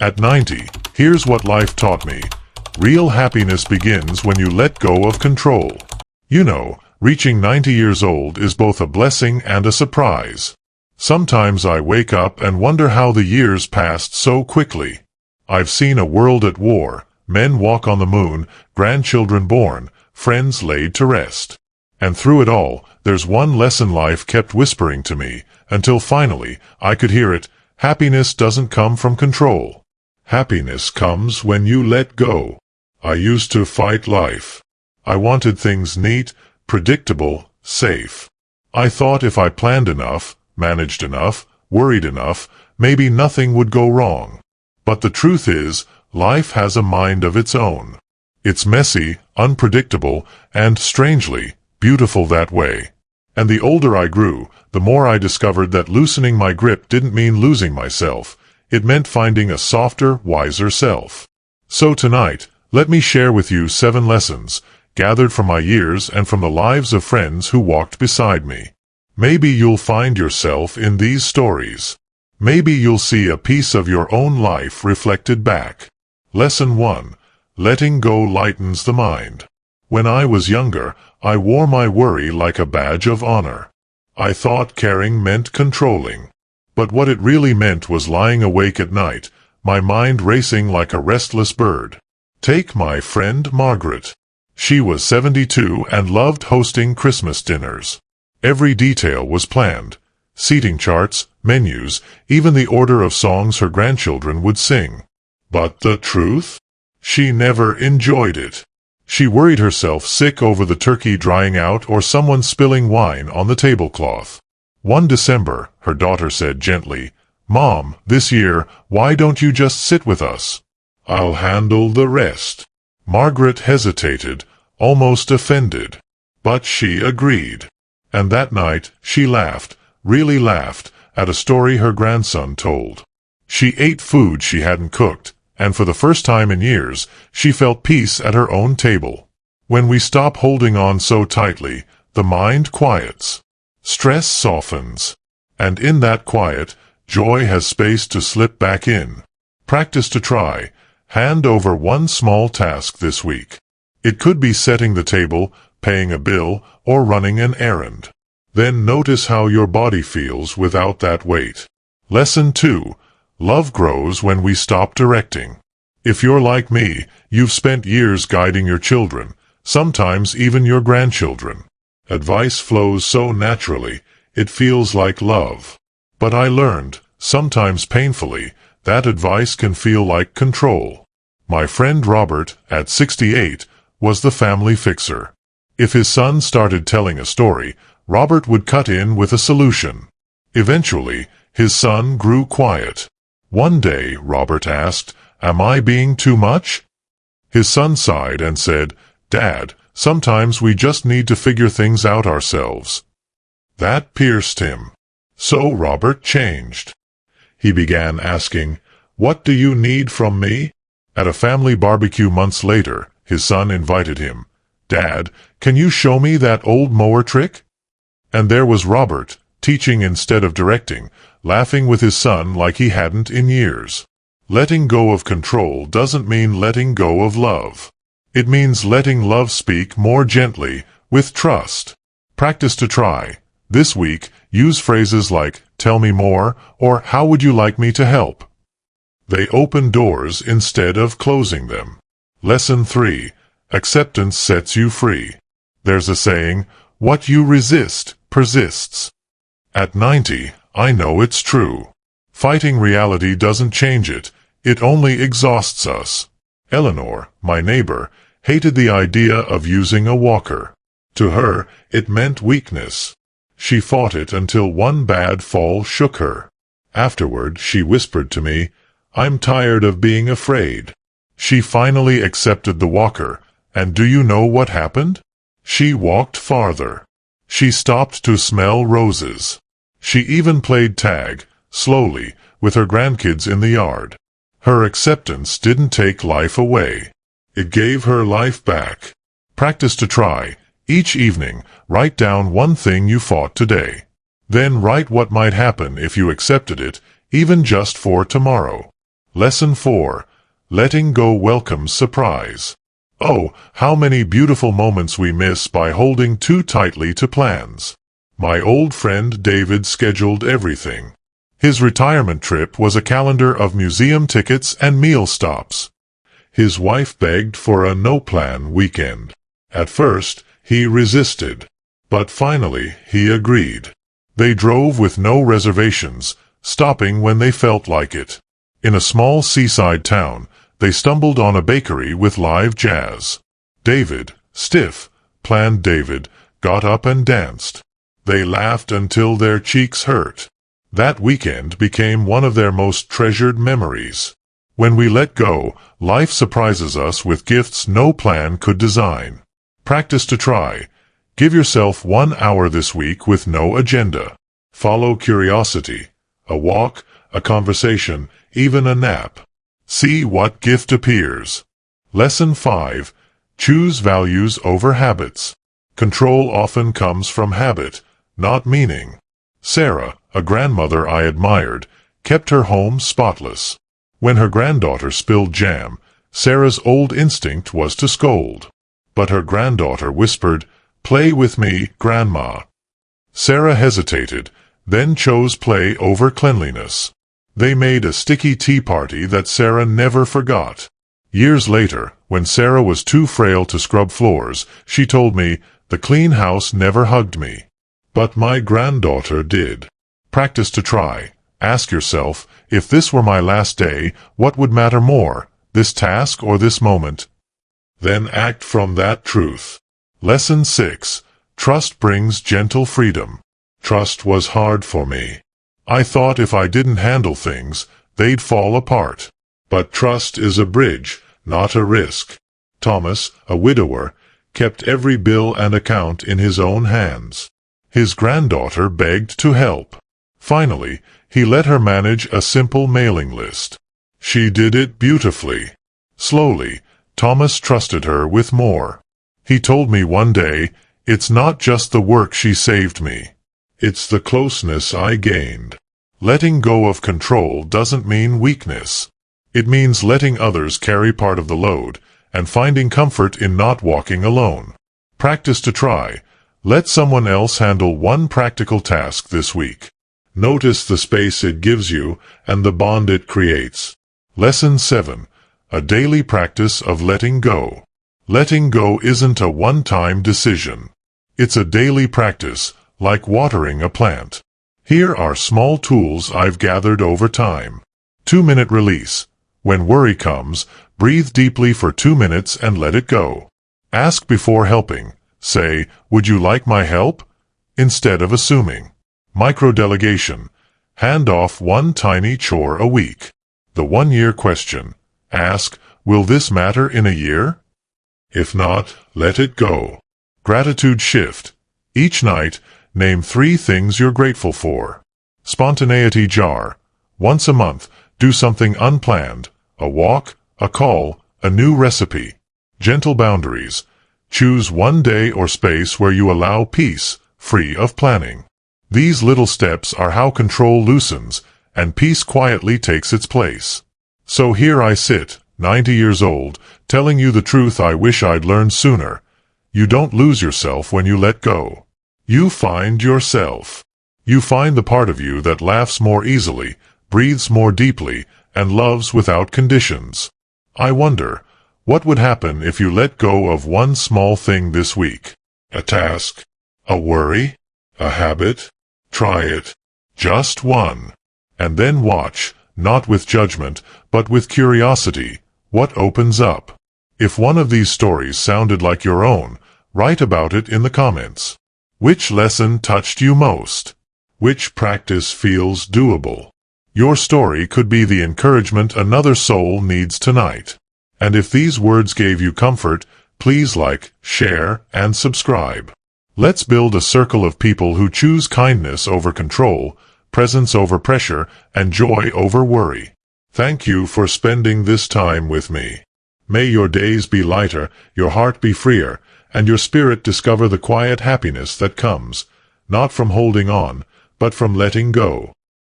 At 90, here's what life taught me. Real happiness begins when you let go of control. You know, reaching 90 years old is both a blessing and a surprise. Sometimes I wake up and wonder how the years passed so quickly. I've seen a world at war, men walk on the moon, grandchildren born, friends laid to rest. And through it all, there's one lesson life kept whispering to me, until finally, I could hear it: happiness doesn't come from control. Happiness comes when you let go. I used to fight life. I wanted things neat, predictable, safe. I thought if I planned enough, managed enough, worried enough, maybe nothing would go wrong. But the truth is, life has a mind of its own. It's messy, unpredictable, and, strangely, beautiful that way. And the older I grew, the more I discovered that loosening my grip didn't mean losing myself. It meant finding a softer, wiser self. So tonight, let me share with you 7 lessons, gathered from my years and from the lives of friends who walked beside me. Maybe you'll find yourself in these stories. Maybe you'll see a piece of your own life reflected back. Lesson 1. Letting go lightens the mind. When I was younger, I wore my worry like a badge of honor. I thought caring meant controlling. But what it really meant was lying awake at night, my mind racing like a restless bird. Take my friend Margaret. She was 72 and loved hosting Christmas dinners. Every detail was planned. Seating charts, menus, even the order of songs her grandchildren would sing. But the truth? She never enjoyed it. She worried herself sick over the turkey drying out or someone spilling wine on the tablecloth. One December, her daughter said gently, "Mom, this year, why don't you just sit with us? I'll handle the rest." Margaret hesitated, almost offended. But she agreed. And that night, she laughed, really laughed, at a story her grandson told. She ate food she hadn't cooked, and for the first time in years, she felt peace at her own table. When we stop holding on so tightly, the mind quiets. Stress softens. And in that quiet, joy has space to slip back in. Practice to try. Hand over one small task this week. It could be setting the table, paying a bill, or running an errand. Then notice how your body feels without that weight. Lesson 2. Love grows when we stop directing. If you're like me, you've spent years guiding your children, sometimes even your grandchildren. Advice flows so naturally, it feels like love. But I learned, sometimes painfully, that advice can feel like control. My friend Robert, at 68, was the family fixer. If his son started telling a story, Robert would cut in with a solution. Eventually, his son grew quiet. One day, Robert asked, "Am I being too much?" His son sighed and said, "Dad, sometimes we just need to figure things out ourselves." That pierced him. So Robert changed. He began asking, "What do you need from me?" At a family barbecue months later, his son invited him. "Dad, can you show me that old mower trick?" And there was Robert, teaching instead of directing, laughing with his son like he hadn't in years. Letting go of control doesn't mean letting go of love. It means letting love speak more gently, with trust. Practice to try. This week, use phrases like, "Tell me more," or "How would you like me to help?" They open doors instead of closing them. Lesson 3. Acceptance sets you free. There's a saying, "What you resist, persists." At 90, I know it's true. Fighting reality doesn't change it, it only exhausts us. Eleanor, my neighbor, hated the idea of using a walker. To her, it meant weakness. She fought it until one bad fall shook her. Afterward, she whispered to me, "I'm tired of being afraid." She finally accepted the walker, and do you know what happened? She walked farther. She stopped to smell roses. She even played tag, slowly, with her grandkids in the yard. Her acceptance didn't take life away. It gave her life back. Practice to try. Each evening, write down one thing you fought today. Then write what might happen if you accepted it, even just for tomorrow. Lesson 4. Letting go welcomes surprise. Oh, how many beautiful moments we miss by holding too tightly to plans. My old friend David scheduled everything. His retirement trip was a calendar of museum tickets and meal stops. His wife begged for a no-plan weekend. At first, he resisted. But finally, he agreed. They drove with no reservations, stopping when they felt like it. In a small seaside town, they stumbled on a bakery with live jazz. David, stiff, planned David, got up and danced. They laughed until their cheeks hurt. That weekend became one of their most treasured memories. When we let go, life surprises us with gifts no plan could design. Practice to try. Give yourself 1 hour this week with no agenda. Follow curiosity. A walk, a conversation, even a nap. See what gift appears. Lesson 5. Choose values over habits. Control often comes from habit, not meaning. Sarah, a grandmother I admired, kept her home spotless. When her granddaughter spilled jam, Sarah's old instinct was to scold. But her granddaughter whispered, "Play with me, Grandma." Sarah hesitated, then chose play over cleanliness. They made a sticky tea party that Sarah never forgot. Years later, when Sarah was too frail to scrub floors, she told me, "The clean house never hugged me. But my granddaughter did." Practice to try. Ask yourself, if this were my last day, what would matter more, this task or this moment? Then act from that truth. Lesson 6. Trust brings gentle freedom. Trust was hard for me. I thought if I didn't handle things, they'd fall apart. But trust is a bridge, not a risk. Thomas, a widower, kept every bill and account in his own hands. His granddaughter begged to help. Finally, he let her manage a simple mailing list. She did it beautifully. Slowly, Thomas trusted her with more. He told me one day, "It's not just the work she saved me. It's the closeness I gained." Letting go of control doesn't mean weakness. It means letting others carry part of the load, and finding comfort in not walking alone. Practice to try. Let someone else handle one practical task this week. Notice the space it gives you and the bond it creates. Lesson 7. A daily practice of letting go. Letting go isn't a one-time decision. It's a daily practice, like watering a plant. Here are small tools I've gathered over time. 2-minute release. When worry comes, breathe deeply for 2 minutes and let it go. Ask before helping. Say, "Would you like my help?" instead of assuming. Microdelegation. Hand off one tiny chore a week. The 1-year question. Ask, "Will this matter in a year?" If not, let it go. Gratitude shift. Each night, name 3 things you're grateful for. Spontaneity jar. Once a month, do something unplanned. A walk, a call, a new recipe. Gentle boundaries. Choose one day or space where you allow peace, free of planning. These little steps are how control loosens, and peace quietly takes its place. So here I sit, 90 years old, telling you the truth I wish I'd learned sooner. You don't lose yourself when you let go. You find yourself. You find the part of you that laughs more easily, breathes more deeply, and loves without conditions. I wonder, what would happen if you let go of one small thing this week? A task? A worry? A habit? Try it. Just one. And then watch, not with judgment, but with curiosity, what opens up. If one of these stories sounded like your own, write about it in the comments. Which lesson touched you most? Which practice feels doable? Your story could be the encouragement another soul needs tonight. And if these words gave you comfort, please like, share, and subscribe. Let's build a circle of people who choose kindness over control, presence over pressure, and joy over worry. Thank you for spending this time with me. May your days be lighter, your heart be freer, and your spirit discover the quiet happiness that comes, not from holding on, but from letting go.